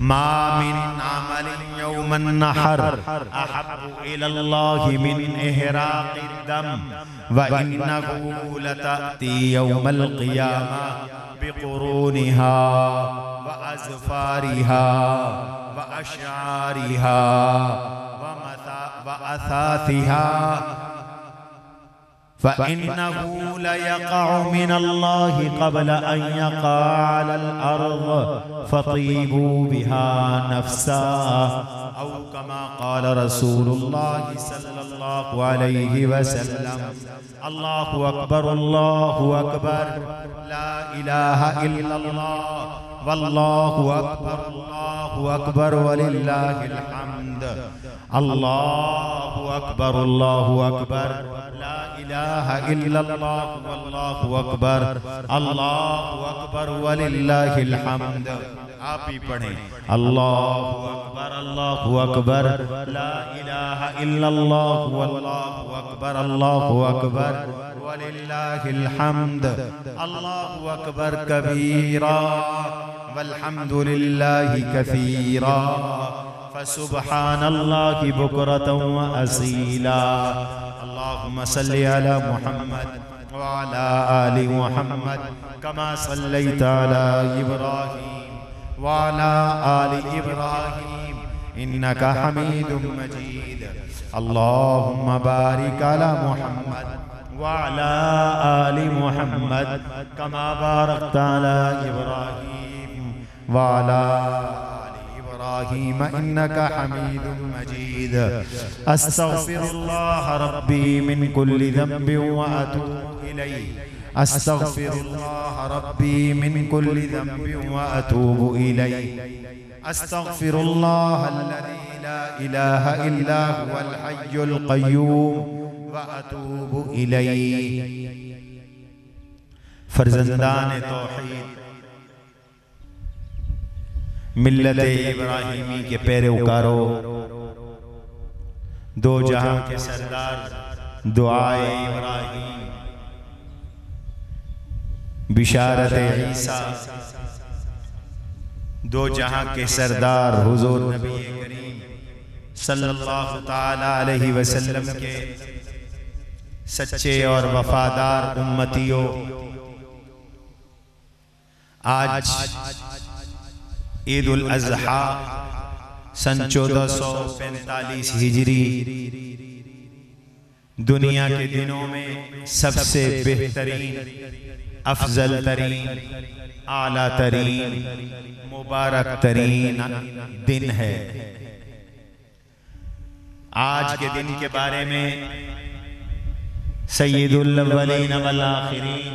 मा मिन अमलिन यौमन नहर अहब्बु इलल्लाहि मिन इहराक़ि दम व इन्नहु लतअती यौमल क़ियामा बिक़ुरूनिहा व अज़फ़ारिहा व अशआरिहा व असाथिहा फ़इन्नहु लयक़अ मिनल्लाहि क़ब्ल अन यक़अ अलल अर्ज़ फ़तीबू बिहा नफ़्सा औ कमा क़ाल रसूलुल्लाहि सल्लल्लाहु अलैहि वसल्लम। अल्लाहु अकबर ला इलाहा इल्लल्लाह वल्लाहु अकबर वलिल्लाहिल हम्द। अल्लाहु अकबर ला इलाहा इल्लल्लाह वल्लाहु अकबर वलिल्लाहिल हम्द। आप ही पढ़ें अल्लाहु अकबर ला इलाहा इल्लल्लाह वल्लाहु अकबर वलिल्लाहिल हम्द। अल्लाहु अकबर कबीरा वल्हम्दुलिल्लाहि कसीरा फसुब्हानल्लाहि बुकरतन व असीला। अल्लाहुम्मा सल्लि अला मुहम्मद व अला आलि मुहम्मद कमा सल्लैता अला इब्राहीम व अला आलि इब्राहीम इन्नका हमीदुम मजीद। अल्लाहुम्मा बारिक अला मुहम्मद व अला आलि मुहम्मद कमा बारकता अला इब्राहीम व अला इब्राहीम इन्नका हमीदुम मजीद। अस्तग़फिरुल्लाह रब्बी मिन कुल्लि ज़ंबिन व अतूबु इलैहि। अस्तग़फिरुल्लाह रब्बी मिन कुल्लि ज़ंबिन व अतूबु इलैहि। अस्तग़फिरुल्लाह अल्लज़ी ला इलाहा इल्ला हुवल हय्युल क़य्यूम व अतूबु इलैहि। फर्जंदान तौहीद मिल्लत इब्राहिमी के पैरोकारो, दो जहां के सरदार, दुआए इब्राहिम, बिशारत ईसा, दो जहां के सरदार हुजूर नबी करीम सल्लल्लाहु ताला अलैहि वसल्लम के सच्चे और वफादार उम्मतियों, आज ईद उल अज़हा सन 1445 हिजरी दुनिया के दिनों में सबसे बेहतरीन, अफजल तरीन, आला तरीन, मुबारक तरीन दिन है। आज के दिन के बारे में सय्यदुल अव्वलीन वल आखिरीन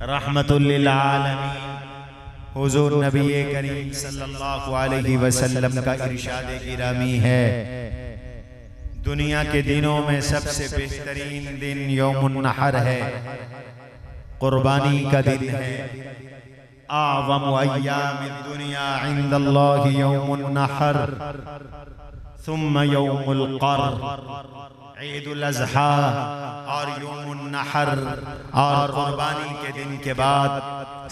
रहमतुल लिल आलमीन हुजूर नबी करीम सल्लल्लाहु अलैहि वसल्लम का इरशाद गिरामी है, दुनिया के दिनों में सबसे बेहतरीन दिन यौमुन नहर है, कुर्बानी का दिन है। आज़म अय्यामिद दुनिया इंदल्लाहि यौमुन नहर सुम्मा यौमुल क़र। ईदुल अज़हा और यौमुन नहर और कुर्बानी के दिन के बाद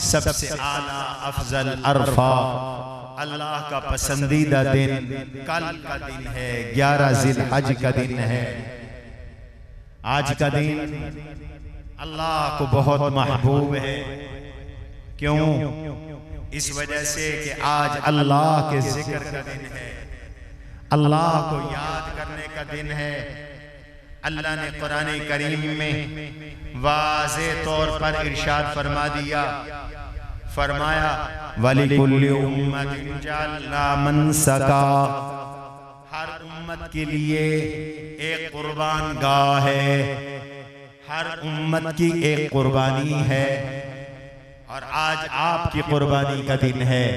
सबसे आला अफजल अरफा अल्लाह का पसंदीदा दिन कल का दिन है, 11 ज़िलहज का दिन है। आज का दिन अल्लाह को बहुत महबूब है। क्यों? इस वजह से कि आज अल्लाह के जिक्र का दिन है, अल्लाह को याद करने का दिन है। अल्लाह ने कुरान करीम में वाज़े तौर पर इरशाद फरमा दिया, फरमाया वलिकुल्लि उम्मतिन जअलना मनसका। हर उम्मत के लिए एक कुर्बान गाह है, हर उम्मत की एक कुर्बानी है और आज आपकी कुर्बानी का दिन है।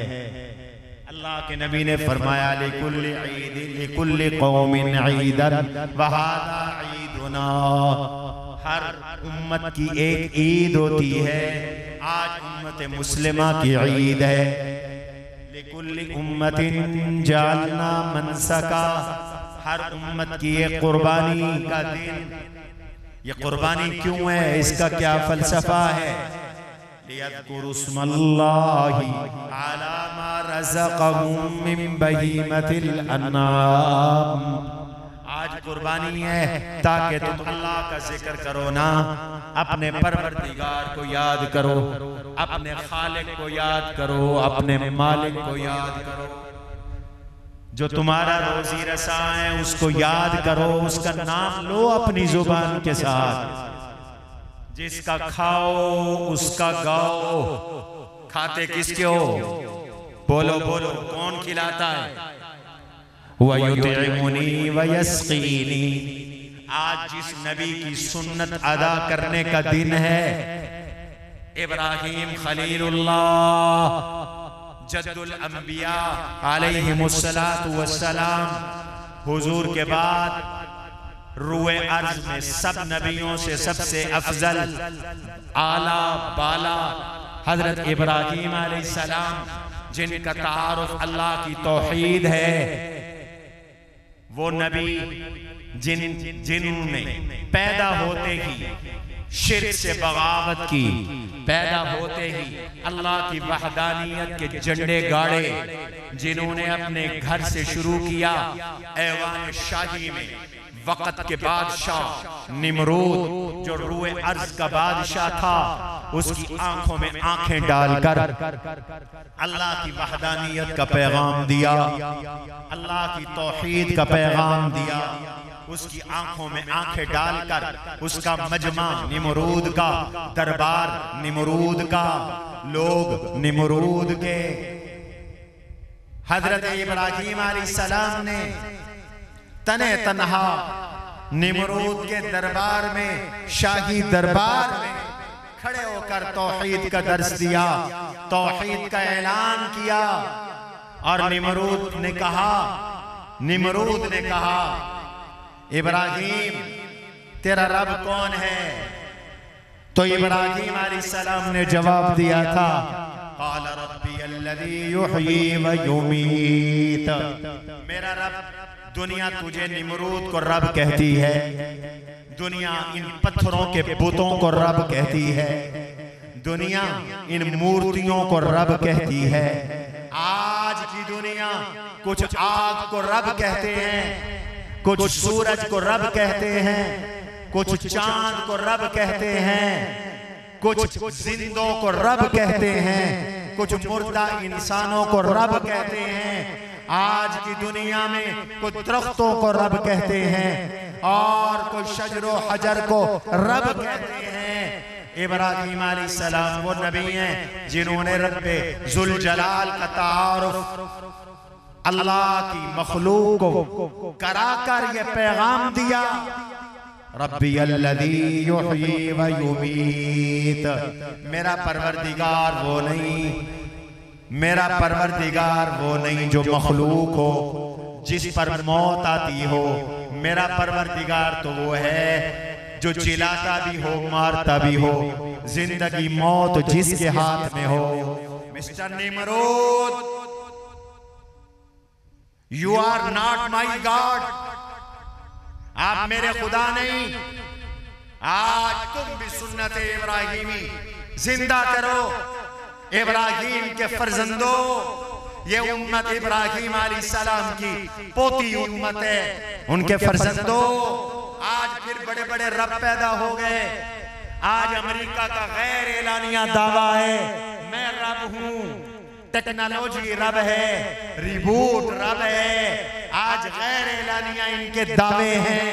अल्लाह के नबी ने फरमाया लिकुल्लि ईदिन लिकुल्लि कौमिन ईदन व हादा ईदुना। हर उम्मत की एक ईद होती है, आज उम्मत मुस्लिमा की ईद है। लिकुल्लि उम्मतिन जअलना मनसका। हर उम्मत की एक कुर्बानी का दिन। ये कुर्बानी क्यों है, इसका क्या फलसफा है? लियज़कुरुस्मल्लाहि अला मा रज़क़हुम मिन बहीमतिल अन्नाम। आज कुर्बानी है ताकि तुम अल्लाह का जिक्र करो ना, अपने परवरदिगार को याद करो, अपने खालिक को याद करो, अपने मालिक को याद करो। जो तुम्हारा रोजी रसा है उसको याद करो, उसका नाम लो अपनी जुबान के साथ। जिसका खाओ उसका गाओ। खाते किसके हो? बोलो बोलो, कौन खिलाता है? वयुतिमुनी वयस्कीनी। आज जिस नबी की सुन्नत अदा करने का दिन है, इब्राहीम खलीलुल्लाह जद्दुल अंबिया अलैहिमुस्सलातु वस्सलाम, हुजूर के बाद रूए अर्ज में सब नबियों से सबसे अफजल आला बाला हजरत इब्राहीम अलैहिस्सलाम, जिनका तारुफ अल्लाह की तौहीद है। वो नबी जिन्होंने पैदा होते ही शिर्क से बगावत की, पैदा होते ही अल्लाह की वहदानियत के झंडे गाड़े, जिन्होंने अपने घर से शुरू किया ऐवान शाही में वक़्त के बादशाह निमरूद, जो रूए अर्ज का बादशाह था, उसकी आंखों में आंखें डालकर अल्लाह की वहदानियत का पैगाम दिया, अल्लाह की तौहीद का पैगाम दिया। उसकी आंखों में आंखें डालकर उसका मजमा निमरूद का, दरबार निमरूद का, लोग निमरूद के। हजरत इब्राहीम अलैहिस्सलाम ने तने तन्हा निमरूद के दरबार में, शाही दरबार में खड़े होकर तौहीद का दर्स दिया, तौहीद का ऐलान किया। और निमरूद ने कहा इब्राहीम तेरा रब कौन है? तो इब्राहीम अलैहिस्सलाम ने जवाब दिया था, क़ाल रब्बी अल्लज़ी युहयी व युमीत। मेरा रब, दुनिया तुझे निमरूद को रब कहती है, दुनिया इन पत्थरों के बुतों को रब कहती है, दुनिया इन मूर्तियों को रब कहती है। आज की दुनिया कुछ आग को रब कहते हैं, कुछ सूरज को रब कहते हैं, कुछ चांद को रब कहते हैं, कुछ जिंदों को रब कहते हैं, कुछ मुर्दा इंसानों को रब कहते हैं। आज की दुनिया में कुछ दरख्तों को रब कहते हैं और कुछ शजरो हजर को रब कहते हैं। इब्राहीम अलैहिस्सलाम वो नबी हैं जिन्होंने रब्बे जुल जलाल का तारुफ अल्लाह की मखलूक को कराकर ये पैगाम दिया, रब्बी अल्लज़ी युहयी व युमीत। मेरा परवरदिगार वो नहीं, मेरा परवरदिगार वो नहीं जो मखलूक हो, जिस पर मौत आती हो। मेरा परवरदिगार तो वो है जो चिल्लाता भी हो, मारता भी हो, जिंदगी मौत जिसके हाथ में हो। Mister Nimrud, you are not my god, आप मेरे खुदा नहीं। आज तुम भी सुन्नत इब्राहीमी जिंदा करो। इब्राहीम के फर्जंदो, ये उम्मत इब्राहीम अलैहिस्सलाम की पोती उम्मत है, उनके फर्जंदो। आज फिर बड़े बड़े रब पैदा हो गए। आज अमेरिका का गैर एलानिया दावा है, मैं रब हूं, टेक्नोलॉजी रब है, रिबूट रब है। आज गैर एलानिया इनके दावे हैं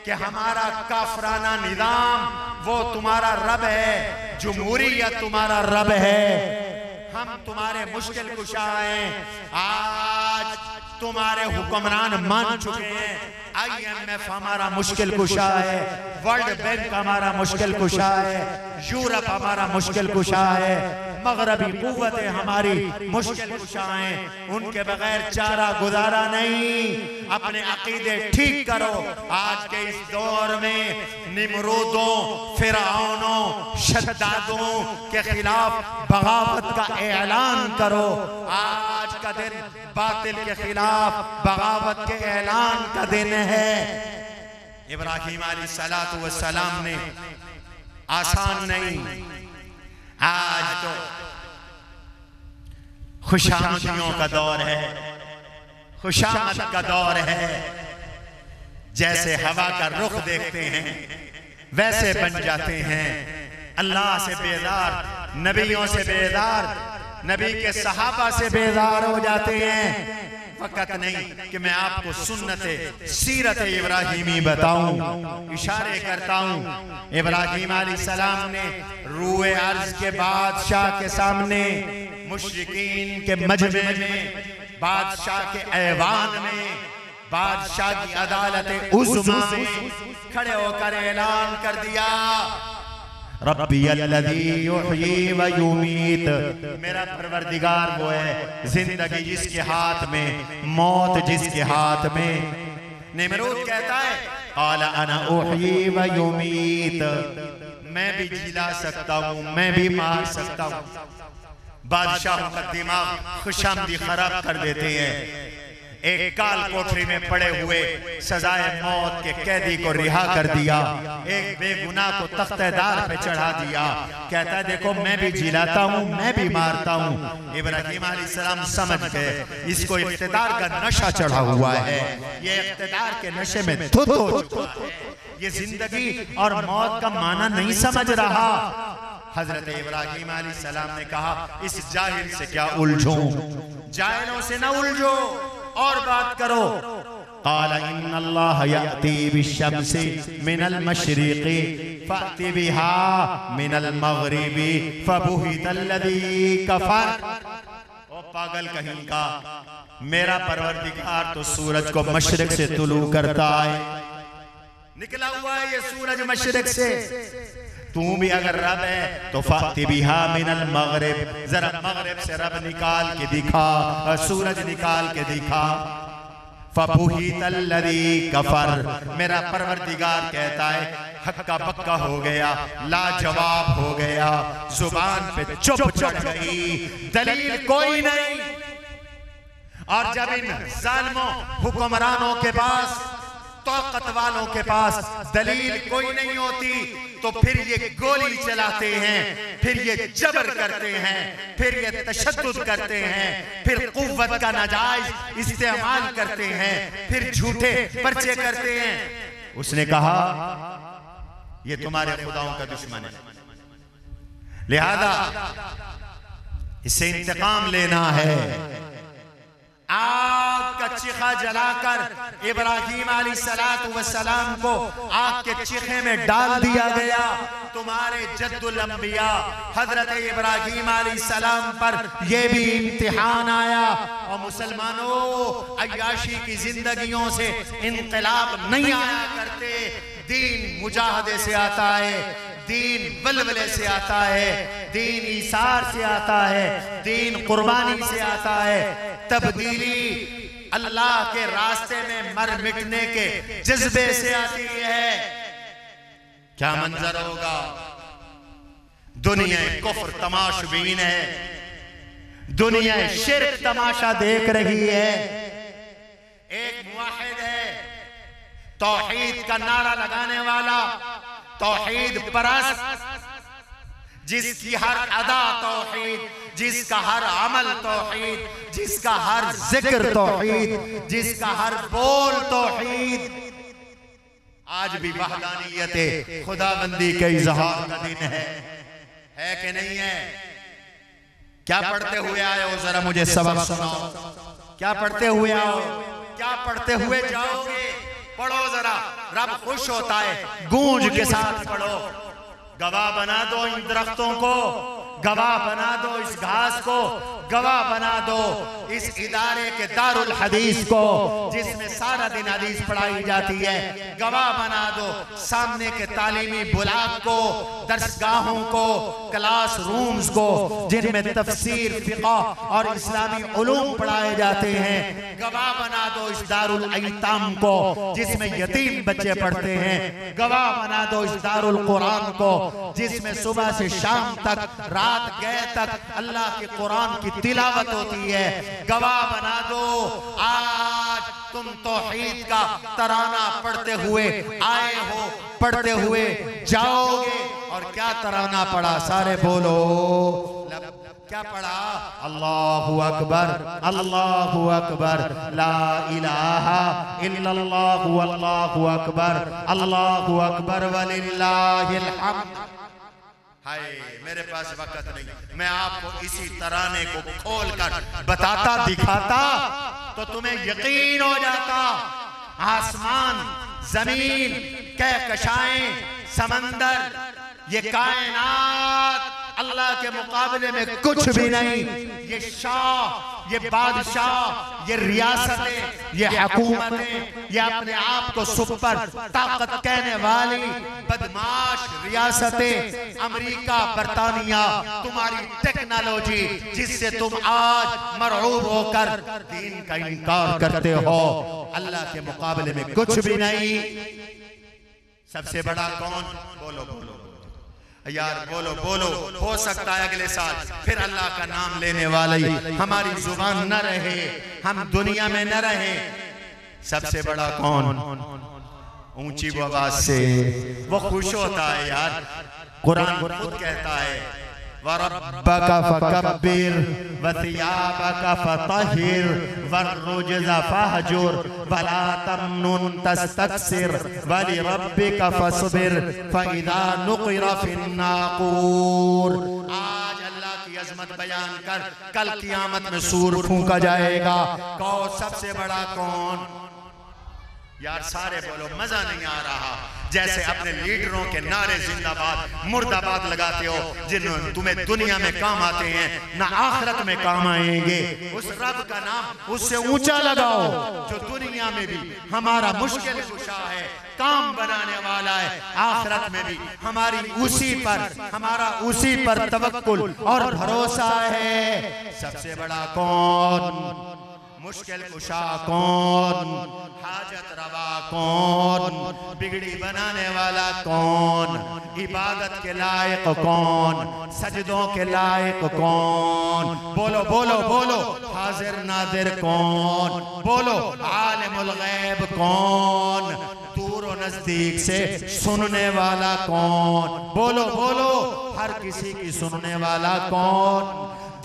कि हमारा काफराना निजाम वो तुम्हारा रब है, जमहूरियत तुम्हारा रब है, हम तुम्हारे मुश्किल कुशा हैं। आज तुम्हारे हुक्मरान मान चुके हैं, IMF हमारा मुश्किल कुशा है, वर्ल्ड बैंक हमारा मुश्किल कुशा है, यूरोप हमारा मुश्किल कुशा है, मगरबी कुव्वतें हमारी मुश्किल कुशा हैं। उनके बगैर चारा गुजारा नहीं। अपने अकीदे ठीक करो। आज के इस दौर में निमरूदों, फिरौनों, शद्दादों के खिलाफ बगावत का ऐलान करो। आज का दिन बातिल के खिलाफ बगावत के ऐलान का दिन है। इब्राहीम अलैहिस्सलातु वस्सलाम ने आसान नहीं, आज तो खुशामदियों का दौर है, खुशामद का दौर है। जैसे हवा का रुख देखते हैं वैसे बन जाते हैं। अल्लाह से बेदार, नबियों से बेदार, नबी के सहाबा से बेदार हो जाते हैं। फकत नहीं कि मैं आपको सुन्नते सीरत इब्राहिमी बताऊं, इशारे करता हूं। इब्राहिम अलैहिस्सलाम ने रूए अर्ज के बादशाह के सामने, मुशरिकीन के मजमे में, बादशाह के ऐवान में, बादशाह की अदालत उज़्मा में खड़े होकर ऐलान कर दिया, रब्बी अल्लज़ी युहयी व युमीत, मेरा परवरदिगार वो है जिंदगी जिसके हाथ में, मौत जिसके हाथ में। निमरूद कहता है क़ाला अना उहयी व युमीत, मैं भी जिला सकता हूँ, मैं भी मार सकता हूँ। बादशाह का दिमाग खुशामदी खराब कर देते हैं। एक काल कोठरी में पड़े हुए सजाए मौत के कैदी को रिहा कर दिया, एक बेगुनाह को तख्तेदार पे चढ़ा दिया। कहता है देखो मैं भी जिलाता हूँ, मैं भी मारता हूँ। इब्राहिम अलैहिस्सलाम समझ गए इसको इख्तिदार का नशा चढ़ा हुआ है, ये इख्तिदार के नशे में धुत हो चुका है, ये जिंदगी और मौत का माना नहीं समझ रहा। हजरत इब्राहिम अलैहिस्सलाम ने कहा इस जाहिल से क्या उलझूं, जाहिलों से ना उलझो और बात करो। क़ाला इन्नल्लाह यअती बिश्शम्सी मिनल मशरिक़ी फ़अति बिहा मिनल मग़रिबी फ़बुहितल्लज़ी कफ़र। ओ पागल कहीं का, मेरा परवरदिगार तो सूरज को मशरिक से तुलू करता है, निकला हुआ है ये सूरज मशरिक से। तू भी अगर रब है तो फ़अति बिहा मिनल मग़रिब, जरा मग़रिब से रब निकाल के दिखा, सूरज निकाल के दिखा। फ़बुहितल्लज़ी कफ़र, मेरा परवरदिगार कहता है हक्का बक्का हो गया, लाजवाब हो गया, जुबान पे चुप चढ़ गई, दलील कोई नहीं। और जब इन ज़ालिमों हुक्मरानों के पास, ताकत वालों के पास दलील कोई नहीं होती तो फिर ये गोली चलाते हैं, फिर ये जबर करते हैं, फिर ये तशद्दुद करते हैं, फिर कुव्वत का नाजायज इस्तेमाल करते हैं, फिर झूठे पर्चे करते हैं। उसने कहा ये तुम्हारे खुदाओं का दुश्मन है, लिहाजा इससे इंतकाम लेना है। आग का चीखा जलाकर इब्राहिम अलैहिस्सलातु वस्सलाम को आग के चीखे में डाल दिया गया। तुम्हारे जद्दुल अंबिया हजरत इब्राहिम अलैहिस्सलाम पर यह भी इम्तिहान आया। और मुसलमानों, अय्याशी की जिंदगियों से इनकलाब नहीं आया करते, दीन मुजाहदे से आता है, दीन वलवले से आता है, दीन ईसार से आता है, दीन कुर्बानी से आता है। तब्दीली अल्लाह के रास्ते में मर मिटने के जज्बे से आती है। क्या मंजर होगा, दुनिया कुफ्र तमाशबीन है, दुनिया शिर्क तमाशा देख रही है। एक मुवाहिद है, तौहीद का नारा लगाने वाला, तौहीद परस्त, जिसकी हर अदा तौहीद, जिसका हर अमल तौहीद, जिसका हर जिक्र तौहीद, जिसका हर बोल तौहीद। आज भी वहदानियत खुदाबंदी के इजहार का दिन है कि नहीं है? क्या पढ़ते हुए आए हो, जरा मुझे सबक सुनाओ। क्या पढ़ते हुए आओ, क्या पढ़ते हुए जाओगे? पढ़ो जरा, रब खुश होता है, गूंज के साथ पढ़ो। गवाह बना दो इन दरख्तों को, गवाह बना दो इस घास को, गवाह बना दो इस इदारे के दारुल हदीस को जिसमें सारा दिन हदीस पढ़ाई जाती है। गवाह बना दो सामने के तालीमी बुलाग को, दरसगाहों को, क्लास रूम्स को जिनमें तफसीर, फिक़ह और इस्लामी उलूम पढ़ाए जाते हैं। गवाह बना दो इस दारुल अयताम को जिसमें यतीम बच्चे पढ़ते हैं। गवाह बना दो इस दारुल कुरान को जिसमें सुबह से शाम तक, रात गए तक अल्लाह के कुरान की तिलावत होती है। गवाह बना दो आज तुम तौहीद का तराना पढ़ते हुए आए हो, पढ़ते हुए जाओगे। और क्या तराना पढ़ा, सारे बोलो क्या पढ़ा? अल्लाहु अकबर, अल्लाहु अकबर, ला इलाहा इल्लल्लाहु, अल्लाहु अकबर, अल्लाहु अकबर वलिल्लाहिल हम्द। हाय, मेरे पास वक्त नहीं, मैं आपको इसी तराने को खोलकर बताता दिखाता तो तुम्हें यकीन हो जाता। आसमान, जमीन, कहकशाएं, समंदर, ये कायनात अल्लाह के मुकाबले में कुछ भी नहीं। ये शाह, ये बादशाह, ये रियासतें, ये हुकूमतें, ये अपने आप को सुपर ताकत कहने वाली बदमाश रियासतें, अमेरिका, बरतानिया, तुम्हारी टेक्नोलॉजी जिससे तुम आज मरऊब होकर दीन का इनकार करते हो, अल्लाह के मुकाबले में कुछ भी नहीं। सबसे बड़ा कौन? बोलो बोलो यार, बोलो बोलो। हो सकता है अगले साल फिर अल्लाह का नाम लेने वाले हमारी जुबान न रहे, हम दुनिया में न रहे। सबसे बड़ा कौन? ऊंची आवाज से वो खुश होता है यार। कुरान खुद कहता है, वरब्बका फकब्बिर वथियाबका फतहिर वरुज्ज़ा फहजुर वला तमनुन तस्तक्सिर वलिरब्बिका फस्बिर फइज़ा नुक़िरा फिन्नाक़ूर। आज अल्लाह की अज़मत बयान कर कल क़यामत में सूर फूंका जाएगा। कौन सबसे बड़ा कौन? यार सारे बोलो, मजा नहीं आ रहा। जैसे अपने लीडरों के नारे जिंदाबाद मुर्दाबाद लगाते हो, जिन्होंने तुम्हें दुनिया में काम आते हैं ना आखिरत में काम आएंगे। उस रब का नाम उससे ऊंचा लगाओ जो दुनिया में भी हमारा मुश्किल कुशा है, काम बनाने वाला है, आखिरत में भी हमारा उसी पर तवक्कुल और भरोसा है। सबसे बड़ा कौन? मुश्किल कुशा कौन? हाजत रवा कौन? बिगड़ी बनाने वाला कौन? इबादत के लायक कौन? सजदों के लायक कौन? बोलो बोलो बोलो। हाजिर नादिर कौन? बोलो। आलिमुल गैब कौन? दूर और नजदीक से सुनने वाला कौन? बोलो बोलो। हर किसी की सुनने वाला कौन?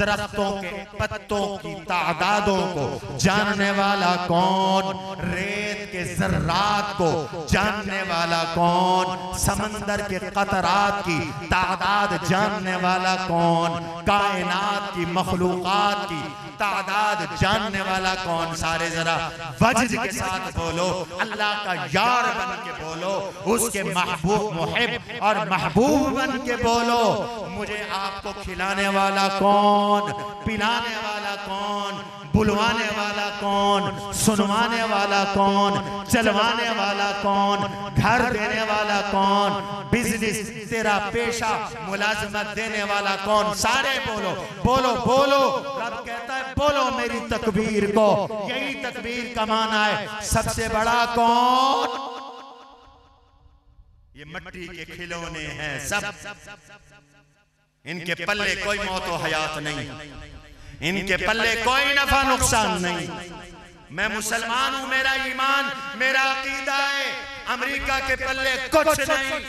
दरख्तों के पत्तों की तादादों को जानने वाला कौन? रेत के ज़र्रात को जानने वाला कौन? समंदर के कतरात की तादाद जानने वाला कौन? कायनात की मखलूकात की तादाद जानने वाला कौन? सारे जरा वजद के साथ बोलो, अल्लाह का यार बन के बोलो, उसके महबूब मुहिब और महबूब बन के बोलो। मुझे आपको खिलाने वाला कौन? पिलाने वाला कौन? बुलवाने वाला कौन? सुनवाने वाला कौन? चलवाने वाला कौन? घर देने वाला कौन? बिजनेस तेरा पेशा मुलाजमत देने वाला कौन? सारे बोलो बोलो बोलो। रब कहता है बोलो मेरी तकबीर को। यही तकबीर का माना है सबसे बड़ा कौन? ये मिट्टी के खिलौने हैं सब, इनके पल्ले कोई मौत और हयात नहीं, इनके पल्ले कोई नफा नुकसान नहीं। मैं मुसलमान हूं, मेरा ईमान मेरा अकीदा है। अमेरिका के पल्ले कुछ नहीं,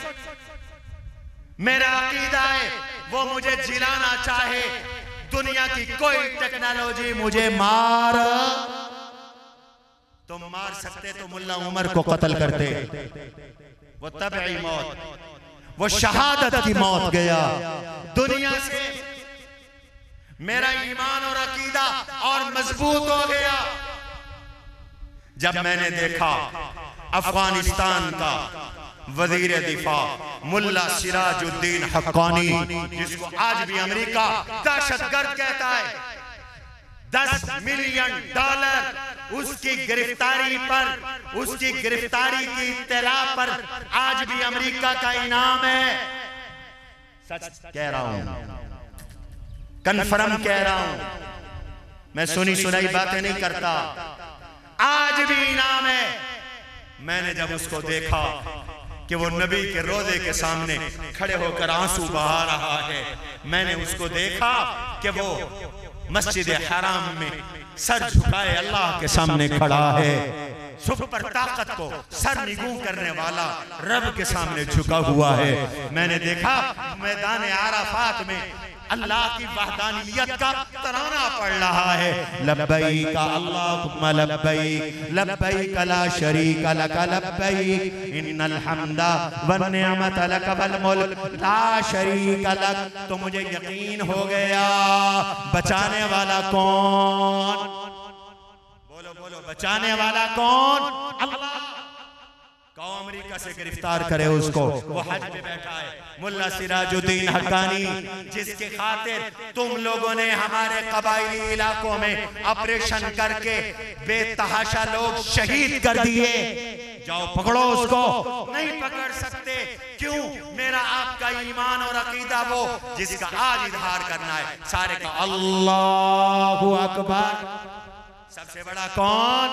मेरा अकीदा है वो मुझे जिलाना चाहे, दुनिया की कोई टेक्नोलॉजी मुझे मार तो मार सकते तो मुल्ला उमर को कत्ल करते, वो तबई मौत, वो शहादत की मौत गया दुनिया से। मेरा ईमान और अकीदा और मजबूत हो गया जब मैंने देखा अफगानिस्तान का वजीर दिफा मुल्ला सिराजुद्दीन हक्कानी, जिसको आज भी अमेरिका दहशतगर्द कहता है, 10 मिलियन डॉलर उसकी गिरफ्तारी पर, उसकी गिरफ्तारी की इत्तला पर आज भी अमेरिका का इनाम है। सच कह रहा हूं, कन्फर्म कह रहा हूं, मैं सुनी सुनाई बातें नहीं करता, आज भी इनाम है। मैंने जब उसको देखा कि वो नबी के रोजे के सामने खड़े होकर आंसू बहा रहा है, मैंने उसको देखा कि वो मस्जिद हराम में सर झुकाए अल्लाह के सामने खड़ा है, सुपर ताकत को सर निगू करने वाला रब के सामने झुका हुआ है। मैंने देखा मैदान आराफात में अल्लाह की वहदानियत का तराना पढ़ रहा है। लब्बैक अल्लाहुम्मा लब्बैक लब्बैक ला शरीका लक लब्बैक इन्नल हम्दा वन निअमत लक वल मुल्क ला शरीका लक। तो मुझे यकीन हो गया बचाने वाला कौन? बोलो बोलो, बचाने वाला कौन? अल्लाह। कौन अमेरिका से गिरफ्तार करे उसको, वो हज पे बैठा है मुल्ला सिराजुद्दीन हक्कानी, जिसके खातिर तुम लोगों ने हमारे कबायली इलाकों में ऑपरेशन करके बेतहाशा लोग शहीद कर दिए। जाओ पकड़ो उसको। नहीं पकड़ सकते। क्यों? मेरा आपका ईमान और अकीदा वो जिसका आज इजहार करना है सारे का अल्लाहु अकबर। सबसे बड़ा कौन?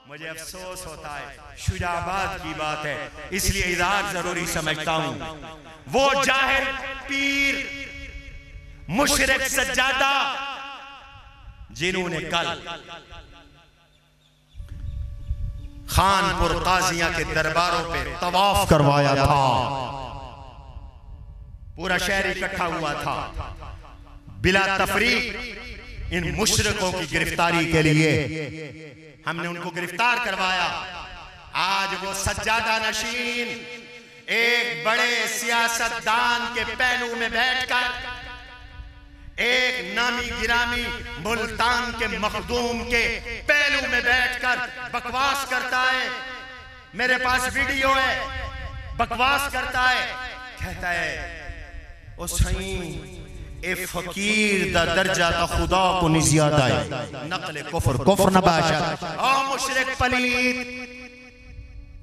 मुझे अफसोस होता है, शुजाबाद की बात है इसलिए इजहार जरूरी समझता हूं। वो जाहिर पीर मुशरिक सज्जादा जिन्होंने कल खानपुर काजिया के दरबारों पे तवाफ करवाया था, पूरा शहर इकट्ठा हुआ था बिला तफरीक इन मुशरिकों की गिरफ्तारी के लिए। हमने उनको गिरफ्तार करवाया। आज वो सज्जादा नशीन एक बड़े सियासतदान के पहलू में बैठकर एक नामी गिरामी मुल्तान के मखदूम के पहलू में बैठकर बकवास करता है। मेरे पास वीडियो है, बकवास करता है, कहता है ओ सही ए फकीर दा दर्जा ता खुदा को नहीं ज्यादा है। नकल कुफ्र कुफ्र नबाशा। ओ मुशरिक पलीत,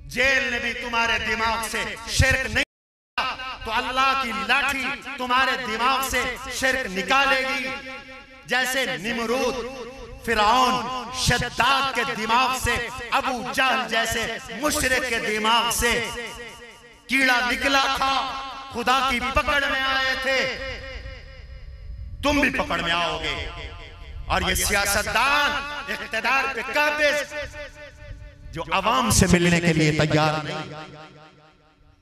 जेल ने भी तुम्हारे दिमाग से शिर्क नहीं तो अल्लाह की लाठी तुम्हारे दिमाग से शिर्क निकालेगी। जैसे निमरूद, फिरौन, शद्दाद के दिमाग से, अबू जहल जैसे मुशरिक के दिमाग से कीड़ा निकला था, खुदा की पकड़ में आए थे, तुम भी पकड़ में आओगे। और ये सियासतदान इख्तिदार पे काबिज जो अवाम से मिलने के लिए तैयार नहीं,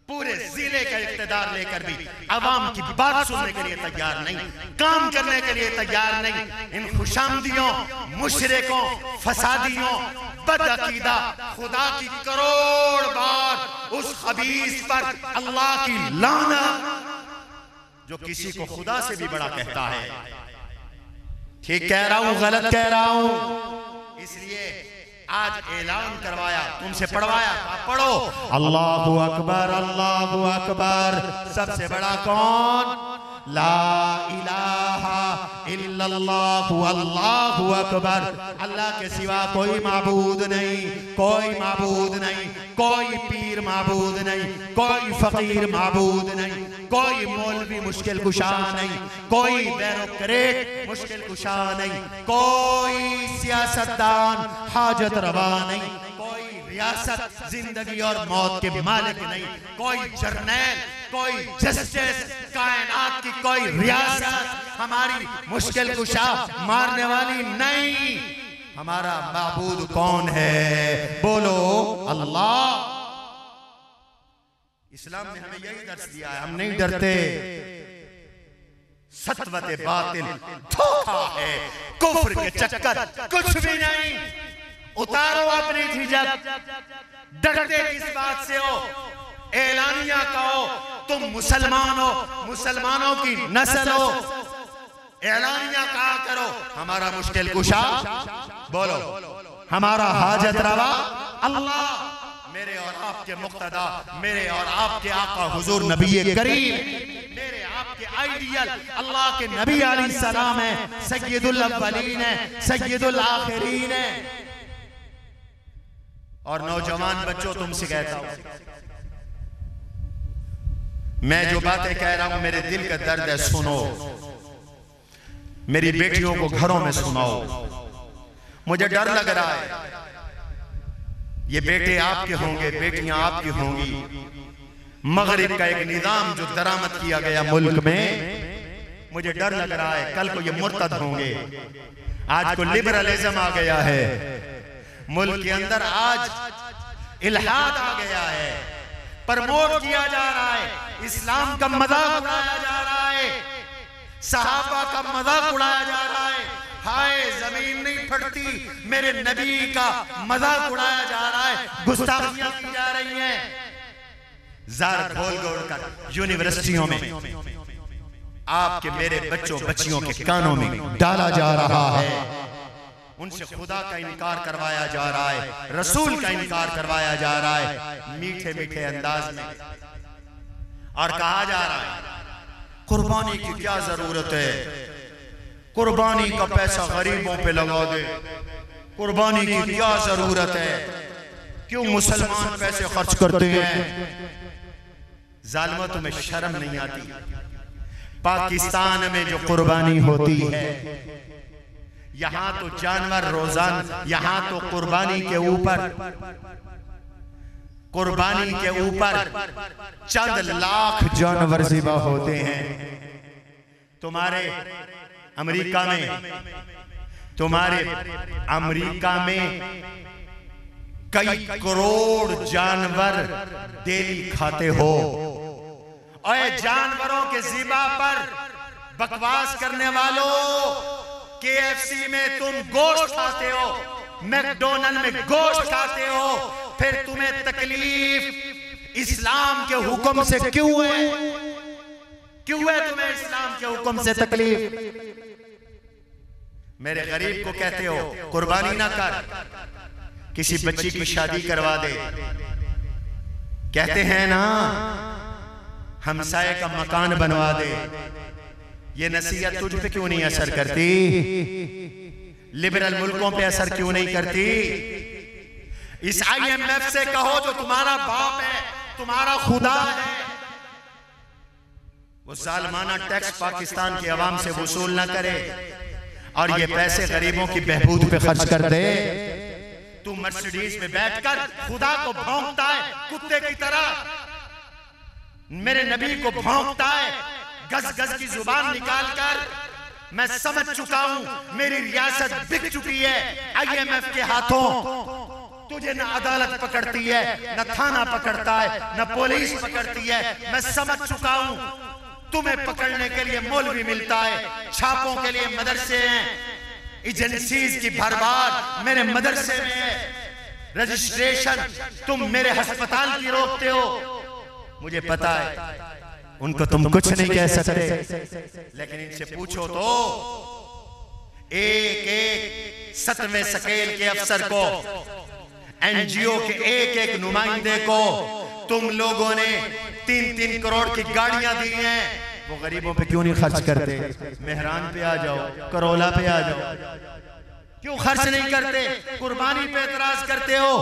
पूरे जिले का इख्तिदार लेकर भी अवाम की बात सुनने के लिए तैयार नहीं, काम करने के लिए तैयार नहीं। इन खुशामदियों, मुशरिकों, फसादियों, बदअकीदा खुदा की करोड़ बार उस खबीस पर अल्लाह की लानत जो किसी को खुदा से भी बड़ा कहता है। ठीक कह रहा हूं, गलत कह रहा हूं? इसलिए आज ऐलान करवाया, तुमसे पढ़वाया, पढ़ो अल्लाहु अकबर अल्लाहु अकबर। सबसे बड़ा कौन? ला इलाहा इल्लल्लाहु अल्लाहु अकबर। अल्लाह के सिवा कोई माबूद नहीं, कोई माबूद नहीं, कोई पीर माबूद नहीं, कोई फकीर माबूद नहीं, कोई मौलवी मुश्किल कुशा नहीं, कोई बैरोक्रेट मुश्किल कुशा नहीं, कोई सियासतदान हाजत रवा नहीं, कोई रियासत जिंदगी और मौत के मालिक नहीं, कोई जर्नैल, कोई जस्टिस, कायनात की कोई रियासत हमारी मुश्किल कुशा मारने वाली नहीं। हमारा माबूद कौन है? बोलो अल्लाह। इस्लाम ने हमें यही दर्श दिया है, हम नहीं डरते। सत्वते बातिल धोखा है, कुफ्र के चक्कर कुछ भी नहीं। उतारो अपनी झिझक, डरते किस बात से हो? ऐलानिया कहो तुम मुसलमान हो, मुसलमानों की नस्ल हो, ऐलानिया कहा करो हमारा मुश्किल कुशा, बोलो हमारा हाजत रवा अल्लाह। मेरे और आपके मुक्तदा, मेरे और आपके आका हुजूर नबी करीम, मेरे आपके आइडियल अल्लाह के नबी अलैहिस्सलाम है, सय्यदुल अव्वलीन है, सय्यदुल आखिरीन है। और नौजवान बच्चों, तुमसे कहता हूं, मैं जो बातें कह रहा हूं मेरे दिल का दर्द है, सुनो। मेरी बेटियों को घरों में सुनाओ। मुझे डर लग रहा है, ये बेटे आपके होंगे, बेटियां आपकी होंगी। मगरिब का एक निजाम जो दरामद किया गया मुल्क में, मुझे डर लग रहा है कल को ये मुर्तद होंगे। आज को लिबरलिज्म आ गया है मुल्क के अंदर, आज इल्हाद आ गया है, प्रमोट किया जा रहा है, इस्लाम का मजाक उड़ाया जा रहा है। सहाबा का मजाक उड़ाया जा रहा है। हाय जमीन नहीं फटती, मेरे नबी का मजाक उड़ाया जा रहा है, गुस्ताखियां की जा रही हैं। जार खोल गोल कर यूनिवर्सिटियों में आपके मेरे बच्चों बच्चियों के कानों में डाला जा रहा है। उनसे खुदा का इनकार करवाया जा रहा है, रसूल का इनकार करवाया जा रहा है मीठे मीठे अंदाज में। और कहा जा रहा है कुर्बानी की क्या जरूरत है, कुर्बानी का पैसा गरीबों पे लगा दे, कुर्बानी की क्या जरूरत है, क्यों मुसलमान पैसे खर्च करते हैं। जालिमों तुम्हें शर्म नहीं आती? पाकिस्तान में जो कुर्बानी होती है, यहां तो जानवर रोजाना, यहां तो कुर्बानी के ऊपर चंद लाख जानवर ज़िबा होते हैं। तुम्हारे अमेरिका में कई करोड़ जानवर डेली खाते हो। और जानवरों के ज़िबा पर बकवास करने वालों, KFC में तुम गोश्त खाते हो, मैकडोनल्ड में गोश्त खाते हो, फिर तुम्हें तकलीफ इस्लाम के हुक्म से क्यों है? क्यों है तुम्हें इस्लाम के हुक्म से तकलीफ? मेरे गरीब को कहते हो कुर्बानी ना कर, किसी बच्ची की शादी करवा दे। कहते हैं ना हमसाये का मकान बनवा दे। ये नसीहत तुझ पे क्यों नहीं असर करती? लिबरल मुल्कों पे असर क्यों नहीं करती? इस IMF से कहो जो तुम्हारा बाप है, तुम्हारा खुदा है, वो सालमाना टैक्स पाकिस्तान की आवाम से वसूल ना करे और ये पैसे गरीबों की बहबूद पे खर्च कर दे। तू मर्सिडीज में बैठकर खुदा को भौंकता है कुत्ते की तरह, मेरे नबी को भौंकता है गज गज की जुबान निकालकर। मैं समझ चुका हूं मेरी रियासत बिक चुकी है IMF के हाथों। तुझे न अदालत पकड़ती है, न थाना पकड़ता है, न पुलिस पकड़ती है। मैं समझ चुका हूं तुम्हें पकड़ने के लिए मौलवी मिलता है, छापों के लिए मदरसे हैं, एजेंसीज की भरमार मेरे मदरसे में है, रजिस्ट्रेशन तुम मेरे अस्पताल की रोकते हो। मुझे पता है उनको तुम कुछ नहीं कह सकते, लेकिन इनसे पूछो तो एक एक 7वें स्केल के अफसर को, NGO के एक एक नुमाइंदे को तुम लोगों ने 3-3 करोड़ की गाड़ियां दी हैं। वो गरीबों पे क्यों नहीं खर्च करते? मेहरान पे आ जाओ, करोला पे आ जाओ, क्यों खर्च नहीं करते? कुर्बानी पे एतराज करते हो।